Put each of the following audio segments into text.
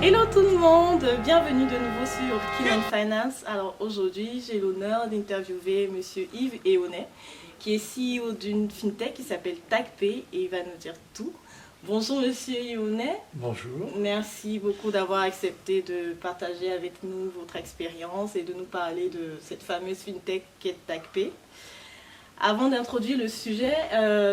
Hello tout le monde, bienvenue de nouveau sur Keen Finance. Alors aujourd'hui, j'ai l'honneur d'interviewer Monsieur Yves Ehonet, qui est CEO d'une fintech qui s'appelle TagPay et il va nous dire tout. Bonjour Monsieur Ehonet. Bonjour. Merci beaucoup d'avoir accepté de partager avec nous votre expérience et de nous parler de cette fameuse fintech qui est TagPay. Avant d'introduire le sujet,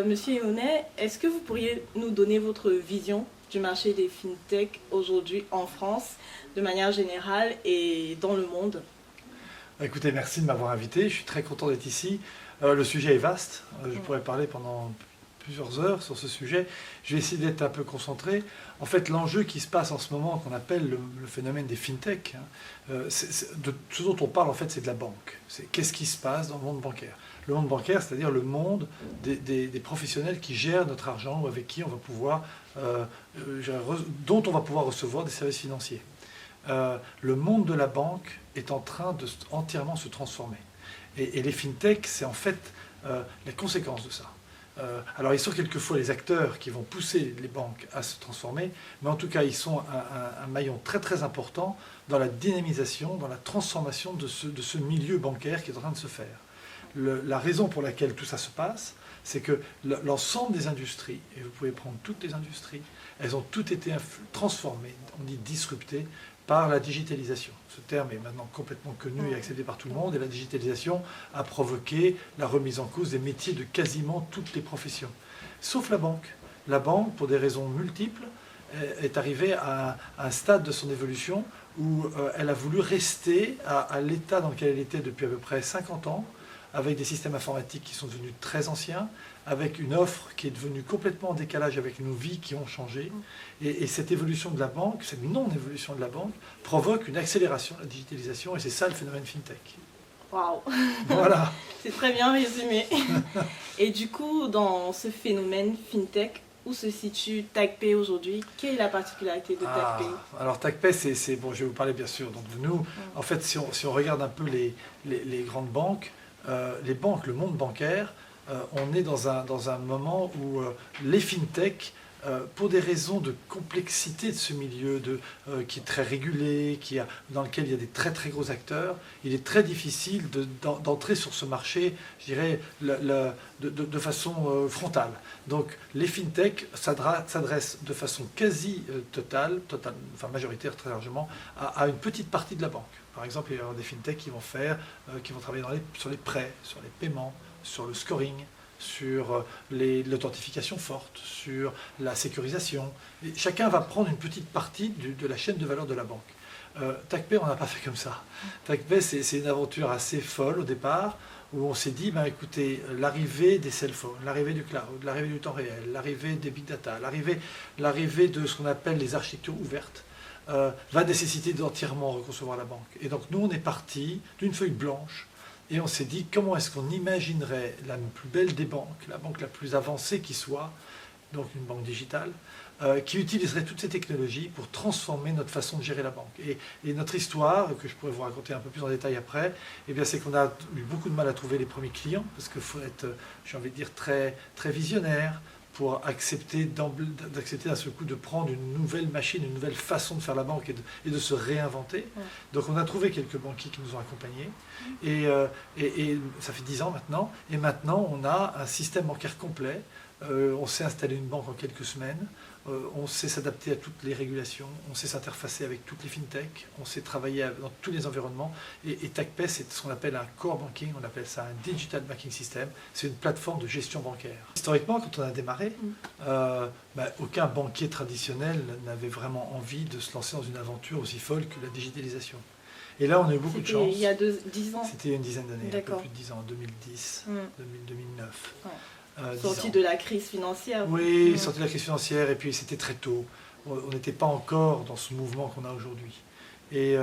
Monsieur Ehonet, est-ce que vous pourriez nous donner votre vision du marché des fintech aujourd'hui en France, de manière générale et dans le monde? Écoutez, merci de m'avoir invité. Je suis très content d'être ici. Le sujet est vaste. Je pourrais parler pendant plusieurs heures sur ce sujet. Je vais essayer d'être un peu concentré. En fait, l'enjeu qui se passe en ce moment, qu'on appelle le phénomène des fintech, de ce dont on parle, en fait, c'est de la banque. C'est qu'est-ce qui se passe dans le monde bancaire. Le monde bancaire, c'est-à-dire le monde des professionnels qui gèrent notre argent ou avec qui on va pouvoir, dont on va pouvoir recevoir des services financiers. Le monde de la banque est en train de entièrement se transformer. Et les fintech, c'est en fait la conséquence de ça. Alors ils sont quelquefois les acteurs qui vont pousser les banques à se transformer, mais en tout cas ils sont un maillon très très important dans la dynamisation, dans la transformation de ce milieu bancaire qui est en train de se faire. La raison pour laquelle tout ça se passe, c'est que l'ensemble des industries, et vous pouvez prendre toutes les industries, elles ont toutes été transformées, on dit disruptées, par la digitalisation. Ce terme est maintenant complètement connu et accepté par tout le monde, et la digitalisation a provoqué la remise en cause des métiers de quasiment toutes les professions, sauf la banque. La banque, pour des raisons multiples, est arrivée à un stade de son évolution où elle a voulu rester à l'état dans lequel elle était depuis à peu près 50 ans, avec des systèmes informatiques qui sont devenus très anciens, avec une offre qui est devenue complètement en décalage avec nos vies qui ont changé. Et cette évolution de la banque, cette non-évolution de la banque, provoque une accélération de la digitalisation, et c'est ça le phénomène FinTech. Waouh. Voilà. C'est très bien résumé. Et du coup, dans ce phénomène FinTech, où se situe TagPay aujourd'hui? Quelle est la particularité de TagPay? Alors TagPay, bon, je vais vous parler bien sûr donc, de nous. En fait, si on regarde un peu les grandes banques, le monde bancaire, on est dans un moment où les fintech, pour des raisons de complexité de ce milieu, qui est très régulé, dans lequel il y a des très très gros acteurs, il est très difficile d'entrer sur ce marché, je dirais, de façon frontale. Donc les fintech s'adressent de façon quasi totale, enfin majoritaire très largement, à une petite partie de la banque. Par exemple, il y aura des fintech qui vont travailler sur les prêts, sur les paiements, sur le scoring, sur l'authentification forte, sur la sécurisation. Et chacun va prendre une petite partie de la chaîne de valeur de la banque. TagPay, on n'a pas fait comme ça. TagPay, c'est une aventure assez folle au départ, où on s'est dit, écoutez, l'arrivée des cell phones, l'arrivée du cloud, l'arrivée du temps réel, l'arrivée des big data, l'arrivée de ce qu'on appelle les architectures ouvertes, va nécessiter d'entièrement reconcevoir la banque. Et donc nous, on est parti d'une feuille blanche, et on s'est dit, comment est-ce qu'on imaginerait la plus belle des banques, la banque la plus avancée qui soit, donc une banque digitale, qui utiliserait toutes ces technologies pour transformer notre façon de gérer la banque. Et notre histoire, que je pourrais vous raconter un peu plus en détail après, c'est qu'on a eu beaucoup de mal à trouver les premiers clients, parce qu'il faut être, j'ai envie de dire, très, très visionnaire, pour accepter d'un seul coup de prendre une nouvelle machine, une nouvelle façon de faire la banque et de se réinventer. Donc on a trouvé quelques banquiers qui nous ont accompagnés, et ça fait 10 ans maintenant, et maintenant on a un système bancaire complet. On sait installer une banque en quelques semaines, on sait s'adapter à toutes les régulations, on sait s'interfacer avec toutes les fintech, on sait travailler dans tous les environnements. Et TagPay, c'est ce qu'on appelle un core banking, on appelle ça un digital banking system, c'est une plateforme de gestion bancaire. Historiquement, quand on a démarré, aucun banquier traditionnel n'avait vraiment envie de se lancer dans une aventure aussi folle que la digitalisation. Et là, on a eu beaucoup de chance. C'était il y a 10 ans? C'était il y a une dizaine d'années, un peu plus de 10 ans, en 2010, 2009. Sorti de la crise financière. Oui, sorti de la crise financière, et puis c'était très tôt. On n'était pas encore dans ce mouvement qu'on a aujourd'hui. Et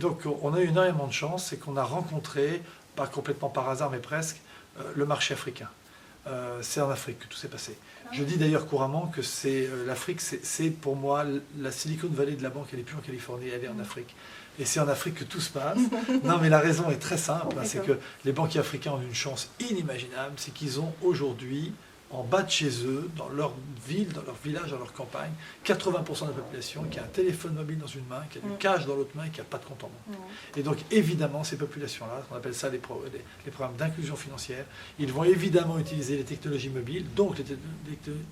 donc on a eu énormément de chance, c'est qu'on a rencontré, pas complètement par hasard, mais presque, le marché africain. C'est en Afrique que tout s'est passé. Je dis d'ailleurs couramment que l'Afrique, c'est pour moi la Silicon Valley de la banque, elle n'est plus en Californie, elle est en Afrique. Et c'est en Afrique que tout se passe. Non, mais la raison est très simple, c'est que les banquiers africains ont une chance inimaginable, c'est qu'ils ont aujourd'hui en bas de chez eux, dans leur ville, dans leur village, dans leur campagne, 80% de la population qui a un téléphone mobile dans une main, qui a du cash dans l'autre main et qui n'a pas de compte en banque. Et donc évidemment, ces populations-là, on appelle ça les programmes d'inclusion financière, ils vont évidemment utiliser les technologies mobiles, donc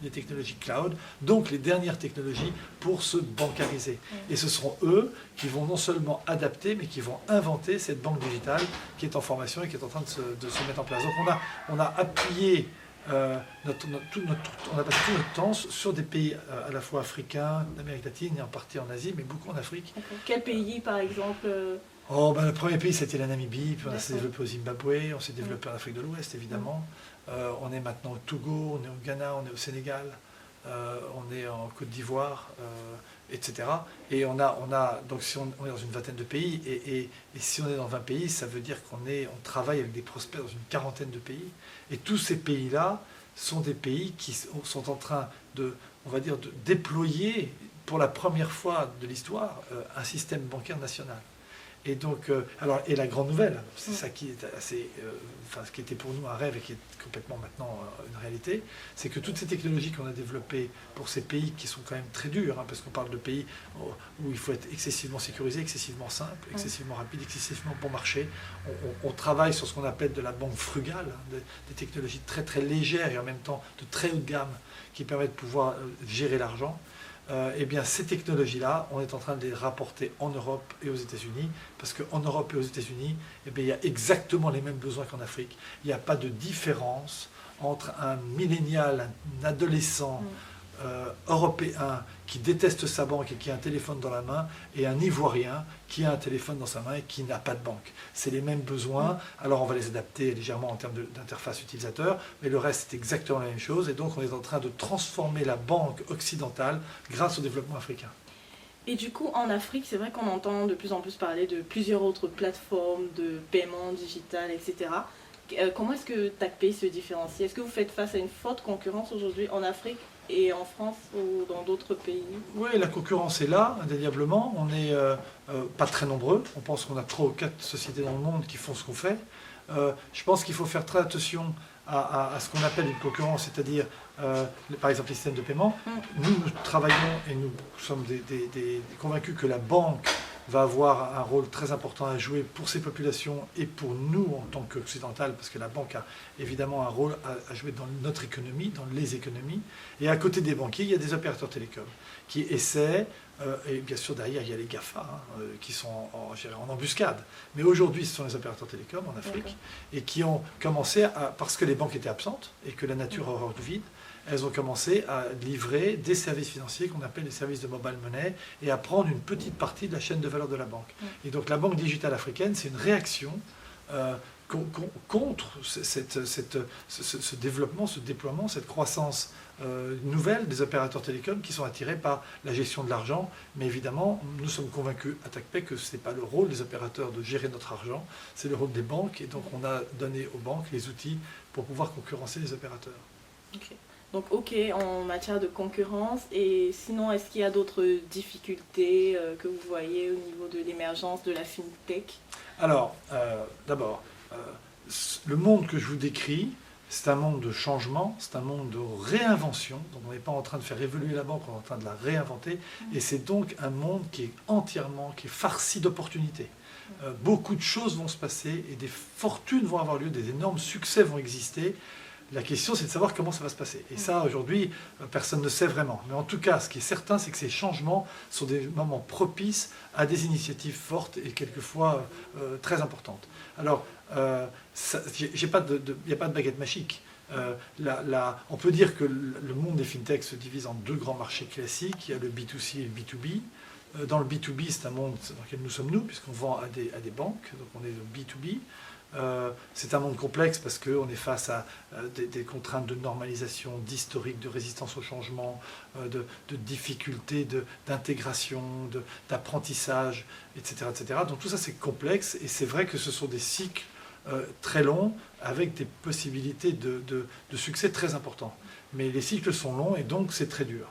les technologies cloud, donc les dernières technologies pour se bancariser. Et ce seront eux qui vont non seulement adapter, mais qui vont inventer cette banque digitale qui est en formation et qui est en train de se mettre en place. Donc on a appuyé on a passé tout notre temps sur des pays à la fois africains, d'Amérique latine et en partie en Asie, mais beaucoup en Afrique. Quel pays, par exemple Le premier pays, c'était la Namibie, puis on s'est développé au Zimbabwe, on s'est développé en Afrique de l'Ouest, évidemment. On est maintenant au Togo, on est au Ghana, on est au Sénégal, on est en Côte d'Ivoire, etc. Et donc si on est dans une vingtaine de pays, et si on est dans 20 pays, ça veut dire qu'on travaille avec des prospects dans une quarantaine de pays. Et tous ces pays-là sont des pays qui sont en train de déployer pour la première fois de l'histoire un système bancaire national. Et donc, et la grande nouvelle, c'est ça qui est assez, ce qui était pour nous un rêve et qui est complètement maintenant une réalité, c'est que toutes ces technologies qu'on a développées pour ces pays qui sont quand même très durs, parce qu'on parle de pays où il faut être excessivement sécurisé, excessivement simple, excessivement rapide, excessivement bon marché. On travaille sur ce qu'on appelle de la banque frugale, des technologies très très légères et en même temps de très haut de gamme qui permettent de pouvoir gérer l'argent. Ces technologies-là, on est en train de les rapporter en Europe et aux États-Unis, parce qu'en Europe et aux États-Unis, il y a exactement les mêmes besoins qu'en Afrique. Il n'y a pas de différence entre un millénial, un adolescent européen qui déteste sa banque et qui a un téléphone dans la main, et un Ivoirien qui a un téléphone dans sa main et qui n'a pas de banque. C'est les mêmes besoins, alors on va les adapter légèrement en termes d'interface utilisateur, mais le reste c'est exactement la même chose, et donc on est en train de transformer la banque occidentale grâce au développement africain. Et du coup, en Afrique, c'est vrai qu'on entend de plus en plus parler de plusieurs autres plateformes de paiement digital, etc. Comment est-ce que TACPay se différencie? Est-ce que vous faites face à une forte concurrence aujourd'hui en Afrique et en France ou dans d'autres pays? Oui, la concurrence est là, indéniablement. On n'est pas très nombreux. On pense qu'on a 3 ou 4 sociétés dans le monde qui font ce qu'on fait. Je pense qu'il faut faire très attention à ce qu'on appelle une concurrence, c'est-à-dire, par exemple, les systèmes de paiement. Nous travaillons et nous sommes convaincus que la banque va avoir un rôle très important à jouer pour ces populations et pour nous en tant qu'occidental, parce que la banque a évidemment un rôle à jouer dans notre économie, dans les économies. Et à côté des banquiers, il y a des opérateurs télécoms qui essaient, et bien sûr derrière il y a les GAFA qui sont en embuscade. Mais aujourd'hui ce sont les opérateurs télécoms en Afrique et qui ont commencé, parce que les banques étaient absentes et que la nature a horreur du vide, elles ont commencé à livrer des services financiers qu'on appelle les services de mobile money et à prendre une petite partie de la chaîne de valeur de la banque. Et donc la Banque digitale africaine, c'est une réaction contre ce développement, ce déploiement, cette croissance nouvelle des opérateurs télécoms qui sont attirés par la gestion de l'argent. Mais évidemment, nous sommes convaincus à TACPay que ce n'est pas le rôle des opérateurs de gérer notre argent, c'est le rôle des banques. Et donc on a donné aux banques les outils pour pouvoir concurrencer les opérateurs. Okay. Donc en matière de concurrence, et sinon est-ce qu'il y a d'autres difficultés que vous voyez au niveau de l'émergence de la FinTech? Alors, d'abord, le monde que je vous décris, c'est un monde de changement, c'est un monde de réinvention. Donc on n'est pas en train de faire évoluer la banque, on est en train de la réinventer. Et c'est donc un monde qui est farci d'opportunités. Beaucoup de choses vont se passer et des fortunes vont avoir lieu, des énormes succès vont exister. La question, c'est de savoir comment ça va se passer. Et ça, aujourd'hui, personne ne sait vraiment. Mais en tout cas, ce qui est certain, c'est que ces changements sont des moments propices à des initiatives fortes et quelquefois très importantes. Alors, il n'y a pas de baguette magique. On peut dire que le monde des fintechs se divise en 2 grands marchés classiques. Il y a le B2C et le B2B. Dans le B2B, c'est un monde dans lequel nous sommes, puisqu'on vend à des banques. Donc, on est le B2B. C'est un monde complexe parce qu'on est face à des contraintes de normalisation, d'historique, de résistance au changement, de difficultés d'intégration, d'apprentissage, etc., etc. Donc tout ça c'est complexe et c'est vrai que ce sont des cycles très longs avec des possibilités de succès très importants. Mais les cycles sont longs et donc c'est très dur.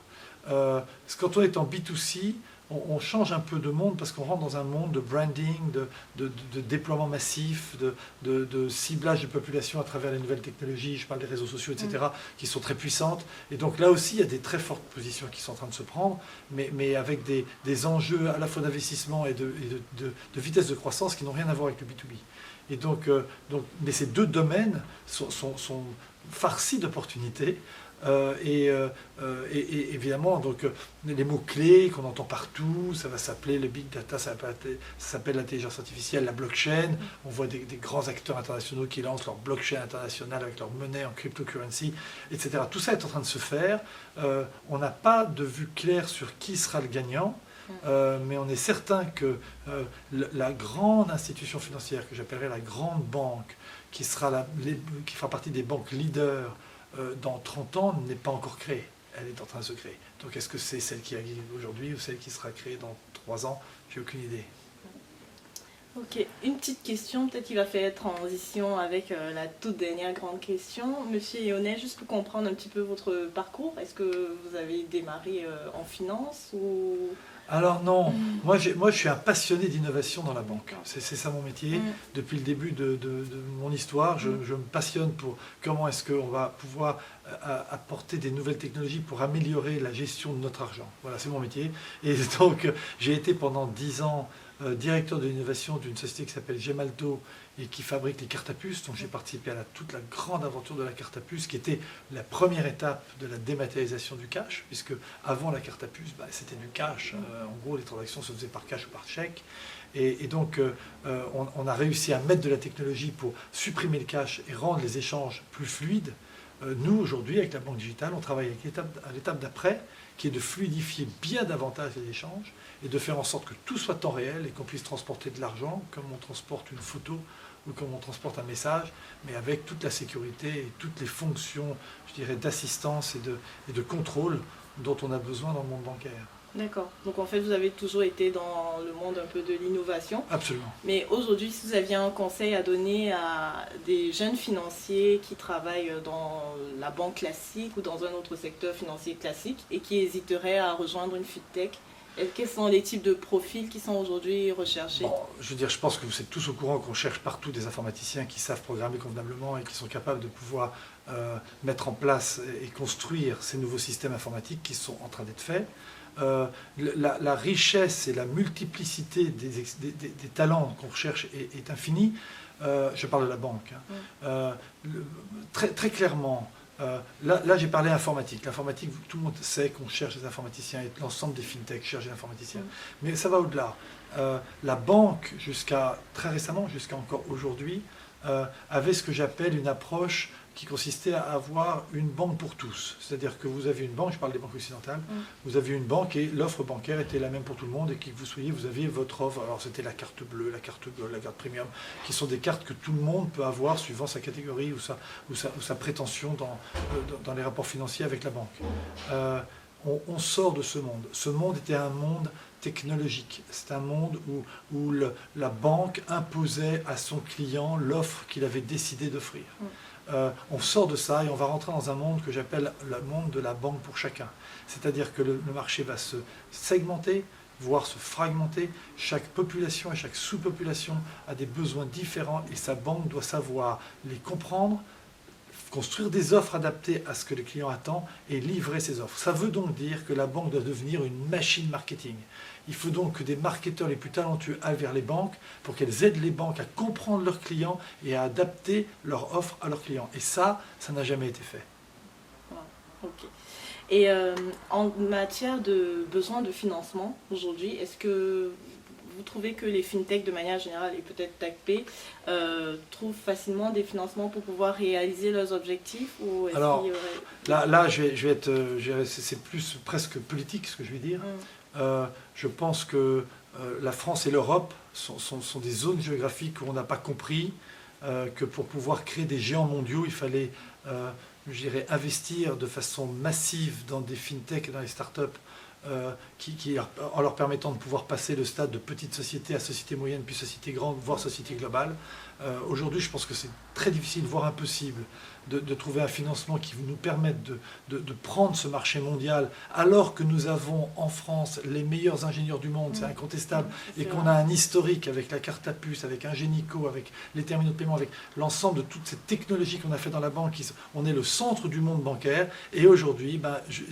Quand on est en B2C, on change un peu de monde parce qu'on rentre dans un monde de branding, de déploiement massif, de ciblage de population à travers les nouvelles technologies, je parle des réseaux sociaux, etc., qui sont très puissantes. Et donc là aussi, il y a des très fortes positions qui sont en train de se prendre, mais avec des enjeux à la fois d'investissement et de vitesse de croissance qui n'ont rien à voir avec le B2B. Et donc, mais ces deux domaines sont farcis d'opportunités. Et évidemment, donc, les mots-clés qu'on entend partout, ça va s'appeler le big data, ça s'appelle l'intelligence artificielle, la blockchain. On voit des grands acteurs internationaux qui lancent leur blockchain internationale avec leur monnaie en cryptocurrency, etc. Tout ça est en train de se faire. On n'a pas de vue claire sur qui sera le gagnant. Mais on est certain que la grande institution financière, que j'appellerais la grande banque, qui fera partie des banques leaders dans 30 ans, n'est pas encore créée. Elle est en train de se créer. Donc est-ce que c'est celle qui arrive aujourd'hui ou celle qui sera créée dans 3 ans? J'ai aucune idée. Ok, une petite question, peut-être qui va faire transition avec la toute dernière grande question. Monsieur Yonnet, juste pour comprendre un petit peu votre parcours, est-ce que vous avez démarré en finance ou... Alors non, moi je suis un passionné d'innovation dans la banque. C'est ça mon métier. Depuis le début de mon histoire, je me passionne pour comment est-ce qu'on va pouvoir apporter des nouvelles technologies pour améliorer la gestion de notre argent. Voilà, c'est mon métier. Et donc j'ai été pendant 10 ans directeur de l'innovation d'une société qui s'appelle Gemalto et qui fabrique les cartes à puces. Donc j'ai participé à toute la grande aventure de la carte à puce qui était la première étape de la dématérialisation du cash, puisque avant la carte à puce, c'était du cash. En gros, les transactions se faisaient par cash ou par chèque. Et donc on a réussi à mettre de la technologie pour supprimer le cash et rendre les échanges plus fluides. Nous, aujourd'hui, avec la banque digitale, on travaille à l'étape d'après, qui est de fluidifier bien davantage les échanges et de faire en sorte que tout soit temps réel et qu'on puisse transporter de l'argent comme on transporte une photo ou comme on transporte un message, mais avec toute la sécurité et toutes les fonctions, je dirais, d'assistance et de contrôle dont on a besoin dans le monde bancaire. D'accord. Donc en fait, vous avez toujours été dans le monde un peu de l'innovation. Absolument. Mais aujourd'hui, si vous aviez un conseil à donner à des jeunes financiers qui travaillent dans la banque classique ou dans un autre secteur financier classique et qui hésiteraient à rejoindre une fintech, quels sont les types de profils qui sont aujourd'hui recherchés? Bon, je veux dire, je pense que vous êtes tous au courant qu'on cherche partout des informaticiens qui savent programmer convenablement et qui sont capables de pouvoir mettre en place et construire ces nouveaux systèmes informatiques qui sont en train d'être faits. La richesse et la multiplicité des talents qu'on recherche est infinie. Je parle de la banque. Très, très clairement, là j'ai parlé informatique. L'informatique, tout le monde sait qu'on cherche des informaticiens et l'ensemble des fintechs cherchent des informaticiens. Mais ça va au-delà. La banque, jusqu'à très récemment, jusqu'à encore aujourd'hui, avait ce que j'appelle une approche qui consistait à avoir une banque pour tous. C'est-à-dire que vous avez une banque, je parle des banques occidentales, vous avez une banque et l'offre bancaire était la même pour tout le monde et qui vous aviez votre offre. Alors c'était la carte bleue, la carte gold, la carte premium, qui sont des cartes que tout le monde peut avoir suivant sa catégorie ou sa prétention dans les rapports financiers avec la banque. On sort de ce monde. Ce monde était un monde technologique. C'est un monde où la banque imposait à son client l'offre qu'il avait décidé d'offrir. On sort de ça et on va rentrer dans un monde que j'appelle le monde de la banque pour chacun. C'est-à-dire que le marché va se segmenter, voire se fragmenter. Chaque population et chaque sous-population a des besoins différents et sa banque doit savoir les comprendre, construire des offres adaptées à ce que le client attend et livrer ses offres. Ça veut donc dire que la banque doit devenir une machine marketing. Il faut donc que des marketeurs les plus talentueux aillent vers les banques pour qu'elles aident les banques à comprendre leurs clients et à adapter leur offre à leurs clients. Et ça n'a jamais été fait. Ok. Et en matière de besoin de financement aujourd'hui, est-ce que vous trouvez que les fintechs de manière générale et peut-être TACP trouvent facilement des financements pour pouvoir réaliser leurs objectifs ou Alors là je vais être, c'est plus presque politique ce que je vais dire. Je pense que la France et l'Europe sont des zones géographiques où on n'a pas compris que pour pouvoir créer des géants mondiaux, il fallait je dirais, investir de façon massive dans des fintechs et dans les startups en leur permettant de pouvoir passer le stade de petite société à société moyenne, puis société grande, voire société globale. Aujourd'hui, je pense que c'est très difficile, voire impossible, de trouver un financement qui nous permette de prendre ce marché mondial, alors que nous avons en France les meilleurs ingénieurs du monde, c'est incontestable, et qu'on a un historique avec la carte à puce, avec Ingenico, avec les terminaux de paiement, avec l'ensemble de toute cette technologie qu'on a fait dans la banque. On est le centre du monde bancaire, et aujourd'hui,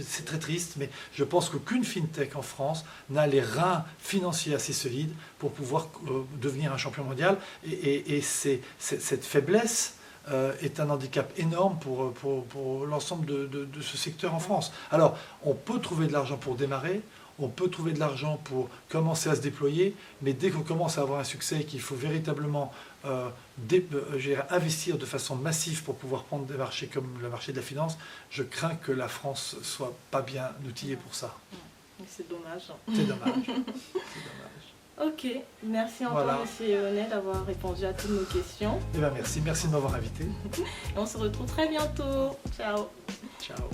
c'est très triste, mais je pense qu'aucune fintech en France n'a les reins financiers assez solides pour pouvoir devenir un champion mondial, et cette faiblesse est un handicap énorme pour l'ensemble de ce secteur en France. Alors, on peut trouver de l'argent pour démarrer, on peut trouver de l'argent pour commencer à se déployer, mais dès qu'on commence à avoir un succès et qu'il faut véritablement investir de façon massive pour pouvoir prendre des marchés comme le marché de la finance, je crains que la France soit pas bien outillée pour ça. C'est dommage. C'est dommage. C'est dommage. Ok, merci encore, Voilà. Monsieur Yonnet, d'avoir répondu à toutes nos questions. Eh bien, merci de m'avoir invité. Et on se retrouve très bientôt. Ciao. Ciao.